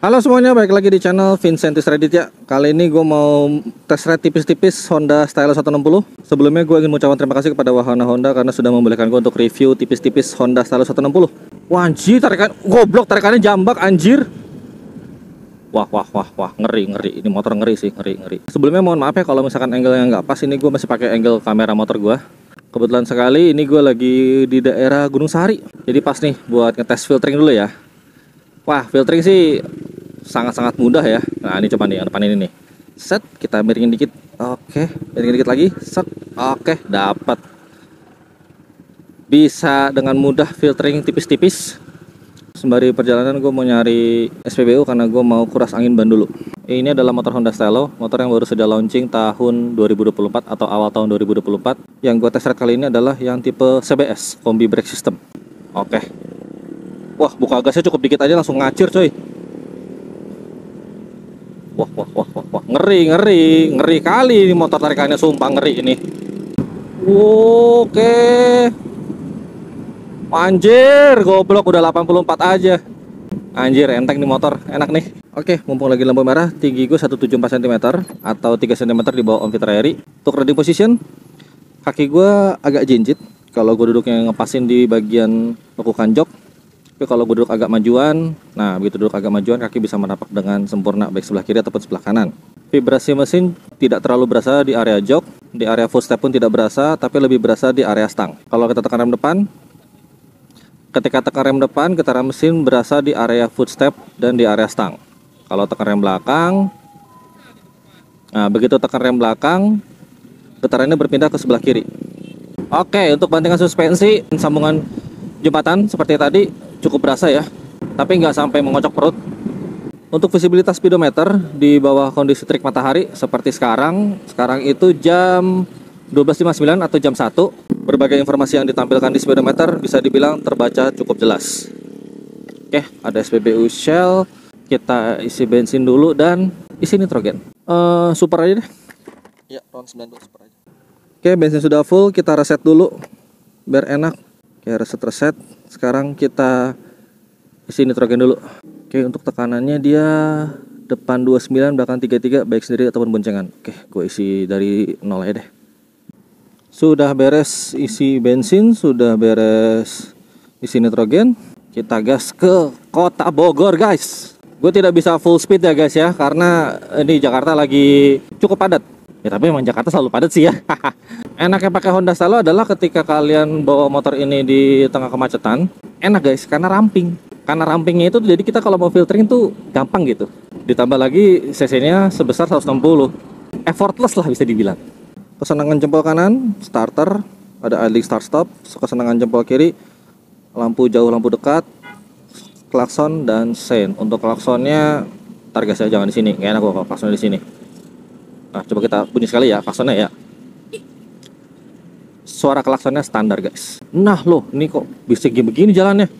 Halo semuanya, balik lagi di channel Vincentis Raditya. Kali ini gue mau tes ride tipis-tipis Honda Stylus 160. Sebelumnya gue ingin mengucapkan terima kasih kepada Wahana Honda karena sudah membolehkan gue untuk review tipis-tipis Honda Stylus 160. Wah anjir, tarikan goblok, tarikannya jambak anjir. Wah, ngeri. Ini motor ngeri sih, ngeri. Sebelumnya mohon maaf ya kalau misalkan angle yang nggak pas. Ini gue masih pakai angle kamera motor gue. Kebetulan sekali ini gue lagi di daerah Gunung Sahari. Jadi pas nih buat ngetes filtering dulu ya. Wah, filtering sih sangat-sangat mudah ya. Nah ini coba nih yang depan ini nih. Set, kita miringin dikit. Oke, miringin dikit lagi. Set, oke, dapat. Bisa dengan mudah filtering tipis-tipis. Sembari perjalanan gue mau nyari SPBU karena gue mau kuras angin ban dulu. Ini adalah motor Honda Stylus, motor yang baru saja launching tahun 2024 atau awal tahun 2024. Yang gue tes ride kali ini adalah yang tipe CBS, Combi Brake System. Oke. Wah, buka gasnya cukup dikit aja langsung ngacir coy. Wah, ngeri kali ini motor tarikannya, sumpah ngeri ini. Oke. Anjir, goblok udah 84 aja. Anjir, enteng nih motor, enak nih. Oke, mumpung lagi lampu merah, tinggi gue 174 cm atau 3 cm di bawah on area. Untuk riding position, kaki gue agak jinjit. Kalau gue duduknya ngepasin di bagian lekukan jok. Tapi kalau gue duduk agak majuan, nah begitu duduk agak majuan, kaki bisa merapat dengan sempurna baik sebelah kiri ataupun sebelah kanan. Vibrasi mesin tidak terlalu berasa di area jok, di area footstep pun tidak berasa, tapi lebih berasa di area stang. Kalau kita tekan rem depan, ketika tekan rem depan, getaran mesin berasa di area footstep dan di area stang. Kalau tekan rem belakang, nah begitu tekan rem belakang, getarannya berpindah ke sebelah kiri. Oke, untuk bantingan suspensi, sambungan jembatan seperti tadi cukup berasa ya, tapi nggak sampai mengocok perut. Untuk visibilitas speedometer di bawah kondisi terik matahari seperti sekarang itu jam 12.59 atau jam 1. Berbagai informasi yang ditampilkan di speedometer bisa dibilang terbaca cukup jelas. Oke, ada SPBU Shell. Kita isi bensin dulu dan isi nitrogen. Super aja deh. Ya, round 92 super aja. Oke, bensin sudah full, kita reset dulu biar enak. Oke, reset. Sekarang kita isi nitrogen dulu. Oke, untuk tekanannya dia depan 29, belakang 33, baik sendiri ataupun boncengan. Oke, gue isi dari 0 aja deh. Sudah beres isi bensin, sudah beres isi nitrogen. Kita gas ke kota Bogor, guys. Gue tidak bisa full speed ya guys ya, karena ini Jakarta lagi cukup padat. Ya tapi memang Jakarta selalu padat sih ya. Enaknya pakai Honda Stylus adalah ketika kalian bawa motor ini di tengah kemacetan, enak guys, karena ramping. Karena rampingnya itu jadi kita kalau mau filtering tuh gampang gitu. Ditambah lagi cc-nya sebesar 160. Effortless lah bisa dibilang. Kesenangan jempol kanan, starter, ada idling start stop. Kesenangan jempol kiri, lampu jauh, lampu dekat, klakson dan sein. Untuk klaksonnya, tar guys ya, jangan di sini. Nggak enak kok kalau klaksonnya di sini. Nah, coba kita bunyi sekali ya klaksonnya ya. Suara klaksonnya standar guys. Nah loh, ini kok bisa begini jalannya.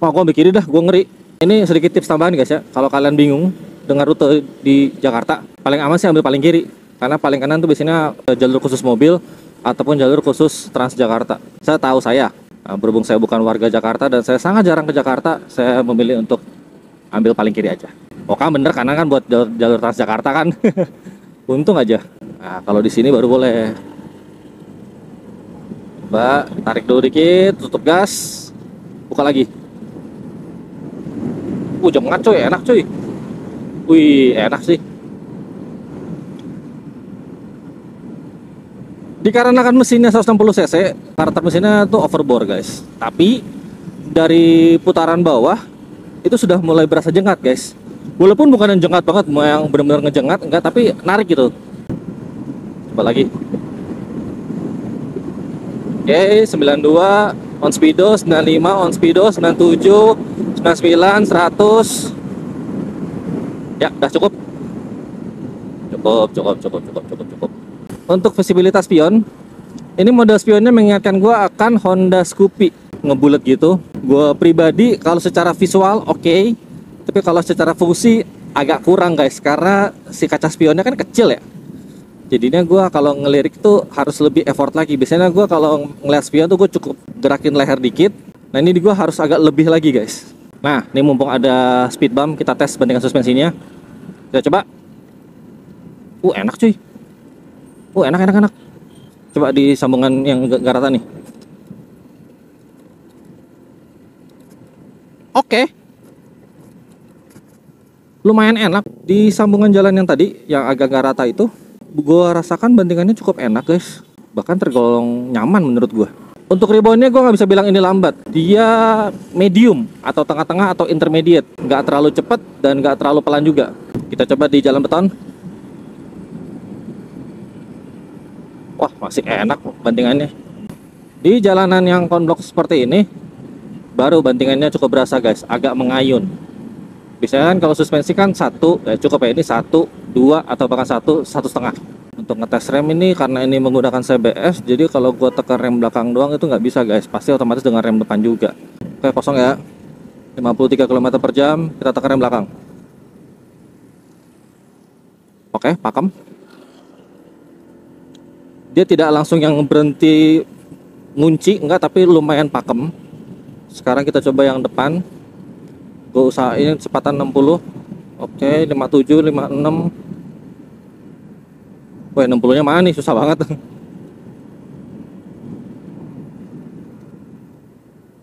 Wah, gue ambil kiri dah, gue ngeri. Ini sedikit tips tambahan guys ya. Kalau kalian bingung dengan rute di Jakarta, paling aman sih ambil paling kiri. Karena paling kanan tuh biasanya jalur khusus mobil ataupun jalur khusus Transjakarta. Saya tahu nah, berhubung saya bukan warga Jakarta dan saya sangat jarang ke Jakarta, saya memilih untuk ambil paling kiri aja. Oh kan bener, karena kan buat jalur Transjakarta kan. Untung aja. Nah, kalau di sini baru boleh. Mbak, tarik dulu dikit, tutup gas, buka lagi. Jemngat coy, enak coy. Wih, enak sih. Dikarenakan mesinnya 160 cc, karakter mesinnya tuh overbore guys. Tapi dari putaran bawah itu sudah mulai berasa jenggat guys. Walaupun bukan yang jenggat banget, mau yang benar-benar ngejengat enggak, tapi narik gitu. Coba lagi. Oke, 92 on speedo, 95 on speedo, 97, 99, 100. Ya, udah cukup. Cukup. Untuk visibilitas spion, ini model spionnya mengingatkan gua akan Honda Scoopy, ngebulet gitu. Gua pribadi kalau secara visual oke. Tapi kalau secara fungsi agak kurang guys, karena si kaca spionnya kan kecil ya. Jadinya gue kalau ngelirik tuh harus lebih effort lagi. Biasanya gue kalau ngeliat spion tuh gue cukup gerakin leher dikit. Nah ini gue harus agak lebih lagi guys. Nah, ini mumpung ada speed bump, kita tes bandingkan suspensinya. Kita coba. Enak cuy. Enak. Coba di sambungan yang gak rata nih. Oke. Lumayan enak. Di sambungan jalan yang tadi, yang agak gak rata itu, gue rasakan bandingannya cukup enak guys. Bahkan tergolong nyaman menurut gue. Untuk reboundnya gue nggak bisa bilang ini lambat. Dia medium atau tengah-tengah atau intermediate. Nggak terlalu cepat dan nggak terlalu pelan juga. Kita coba di jalan beton. Wah, masih enak bandingannya. Di jalanan yang konblok seperti ini, baru bandingannya cukup berasa guys. Agak mengayun. Biasanya kan kalau suspensi kan cukup ya, ini 1, 2 atau bahkan 1, 1,5. Untuk ngetes rem ini karena ini menggunakan CBS, jadi kalau gua tekan rem belakang doang itu nggak bisa guys, pasti otomatis dengan rem depan juga. Oke, kosong ya. 53 km/jam, kita tekan rem belakang. Oke, pakem. Dia tidak langsung yang berhenti ngunci, enggak, tapi lumayan pakem. Sekarang kita coba yang depan. Gue usahain kecepatan 60. Oke, 57, 56. Wah, 60-nya mana nih? Susah banget.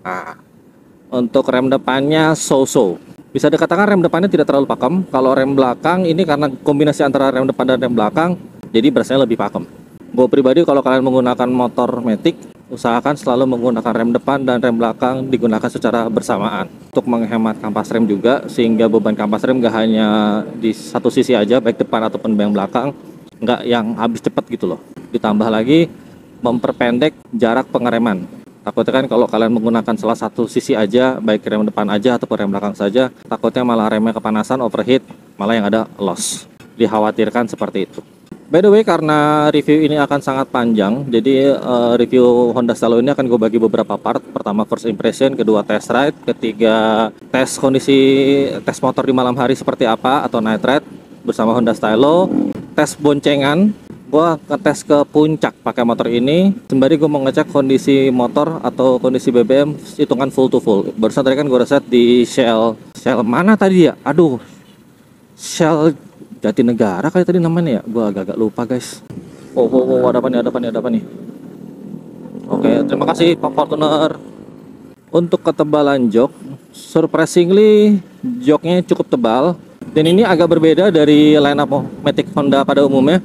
Nah, untuk rem depannya so-so. Bisa dikatakan rem depannya tidak terlalu pakem. Kalau rem belakang ini karena kombinasi antara rem depan dan rem belakang, jadi berasanya lebih pakem. Gue pribadi kalau kalian menggunakan motor Matic, usahakan selalu menggunakan rem depan dan rem belakang digunakan secara bersamaan. Untuk menghemat kampas rem juga, sehingga beban kampas rem gak hanya di satu sisi aja, baik depan ataupun yang belakang. Nggak yang habis cepat gitu loh. Ditambah lagi memperpendek jarak pengereman. Takutnya kan kalau kalian menggunakan salah satu sisi aja, baik rem depan aja ataupun rem belakang saja, takutnya malah remnya kepanasan, overheat, malah yang ada loss. Dikhawatirkan seperti itu. By the way, karena review ini akan sangat panjang, jadi review Honda Stallo ini akan gue bagi beberapa part. Pertama first impression, kedua test ride, ketiga tes motor di malam hari seperti apa atau night ride bersama Honda Stallo. Tes boncengan, gue ngetes ke puncak pakai motor ini sembari gue mau ngecek kondisi motor atau kondisi BBM hitungan full to full. Barusan tadi kan gue reset di Shell mana tadi ya, Shell Jatinegara kali tadi namanya ya, gue agak-agak lupa guys. Ada apa nih. Oke, terima kasih Pak Fortuner. Untuk ketebalan jok, surprisingly joknya cukup tebal. Dan ini agak berbeda dari line up Matic Honda pada umumnya.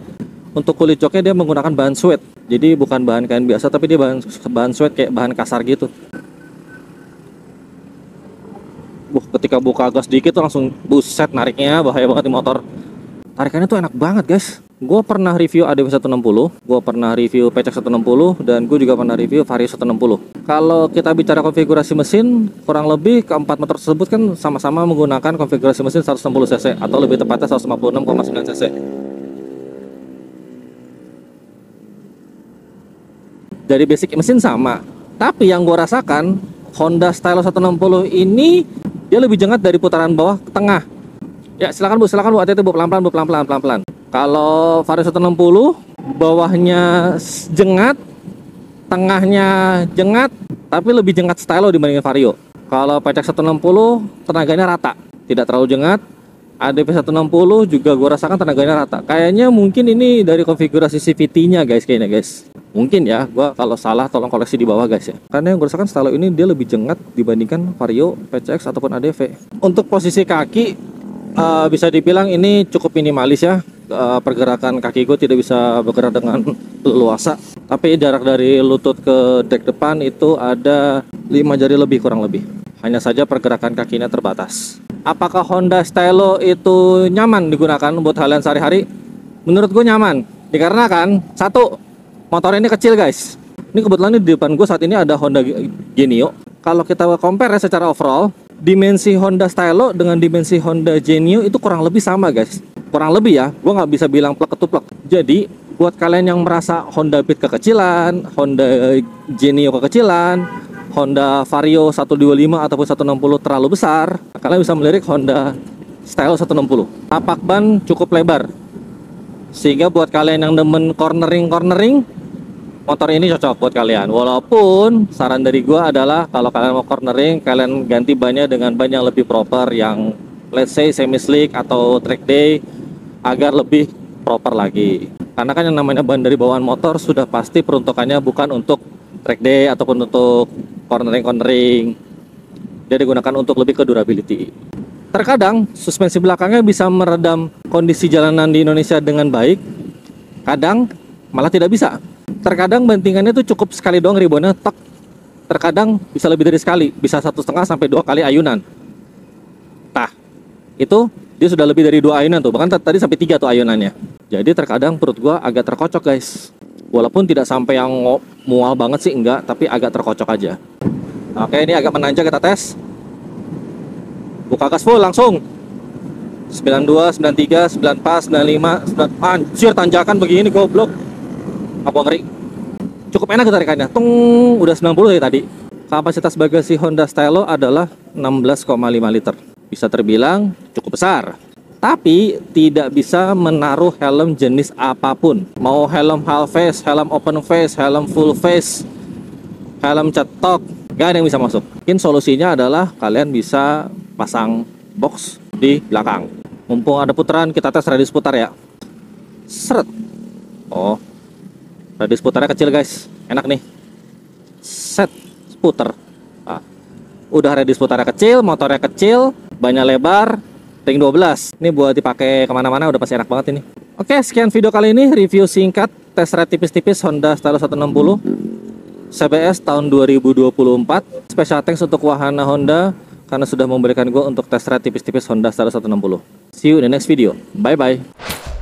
Untuk kulit joknya dia menggunakan bahan suede. Jadi bukan bahan kain biasa, tapi dia bahan suede kayak bahan kasar gitu. Ketika buka gas dikit tuh langsung buset nariknya, bahaya banget di motor. Tarikannya tuh enak banget guys. Gue pernah review ADV 160, gue pernah review PCX 160, dan gue juga pernah review Vario 160. Kalau kita bicara konfigurasi mesin, kurang lebih keempat motor tersebut kan sama-sama menggunakan konfigurasi mesin 160 cc atau lebih tepatnya 156,9 cc. Dari basic mesin sama, tapi yang gue rasakan Honda Stallo 160 ini dia lebih jengat dari putaran bawah ke tengah. Ya silakan bu, hati-hati bu, pelan-pelan. Kalau Vario 160 bawahnya jengat, tengahnya jengat, tapi lebih jengat Stallo dibandingin Vario. Kalau PCX 160 tenaganya rata, tidak terlalu jengat. ADV 160 juga gue rasakan tenaganya rata. Kayaknya mungkin ini dari konfigurasi CVT-nya guys, kayaknya guys. Mungkin ya, gue kalau salah tolong koreksi di bawah guys ya. Karena yang gue rasakan Stallo ini dia lebih jengat dibandingkan Vario, PCX ataupun ADV. Untuk posisi kaki bisa dibilang ini cukup minimalis ya. Pergerakan kaki gue tidak bisa bergerak dengan leluasa, tapi jarak dari lutut ke dek depan itu ada 5 jari lebih kurang lebih. Hanya saja pergerakan kakinya terbatas. Apakah Honda Stallo itu nyaman digunakan buat halian sehari-hari? Menurut gue nyaman, dikarenakan satu, motor ini kecil guys. Ini kebetulan di depan gue saat ini ada Honda Genio. Kalau kita compare ya secara overall, dimensi Honda Stallo dengan dimensi Honda Genio itu kurang lebih sama guys. Kurang lebih ya, gue nggak bisa bilang plek ketuplek. Jadi buat kalian yang merasa Honda Beat kekecilan, Honda Genio kekecilan, Honda Vario 125 ataupun 160 terlalu besar, kalian bisa melirik Honda Stallo 160. Tapak ban cukup lebar, sehingga buat kalian yang demen cornering motor ini cocok buat kalian. Walaupun saran dari gua adalah kalau kalian mau cornering, kalian ganti bannya dengan ban yang lebih proper, yang let's say semi slick atau track day, agar lebih proper lagi. Karena kan yang namanya ban dari bawaan motor sudah pasti peruntukannya bukan untuk track day ataupun untuk cornering. Dia digunakan untuk lebih ke durability. Terkadang suspensi belakangnya bisa meredam kondisi jalanan di Indonesia dengan baik, kadang malah tidak bisa. Terkadang bantingannya itu cukup sekali doang ribonnya, tek. Terkadang bisa lebih dari sekali, bisa 1,5 sampai 2 kali ayunan. Nah, itu dia sudah lebih dari 2 ayunan tuh, bahkan tadi sampai 3 tuh ayunannya. Jadi terkadang perut gua agak terkocok guys. Walaupun tidak sampai yang mual banget sih, enggak, tapi agak terkocok aja. Oke, ini agak menanjak, kita tes. Buka gas full langsung. 92, 93, 94, 95, 9. Anjir, tanjakan begini goblok. Apa ngeri. Cukup enak tarikannya. Tung, udah 90 ya tadi. Kapasitas bagasi Honda Stylo adalah 16,5 liter. Bisa terbilang cukup besar. Tapi tidak bisa menaruh helm jenis apapun. Mau helm half face, helm open face, helm full face, helm cetok, gak ada yang bisa masuk. Mungkin solusinya adalah kalian bisa pasang box di belakang. Mumpung ada putaran, kita tes radius putar ya. Seret. Oh, radius putarnya kecil guys, enak nih. Set, puter. Nah, udah radius putarnya kecil, motornya kecil, bannya lebar, ring 12. Ini buat dipakai kemana-mana udah pasti enak banget ini. Oke, sekian video kali ini, review singkat tes ride tipis-tipis Honda Stylo 160 CBS tahun 2024. Special thanks untuk wahana Honda karena sudah memberikan gue untuk tes ride tipis-tipis Honda Stylo 160. See you in the next video. Bye bye.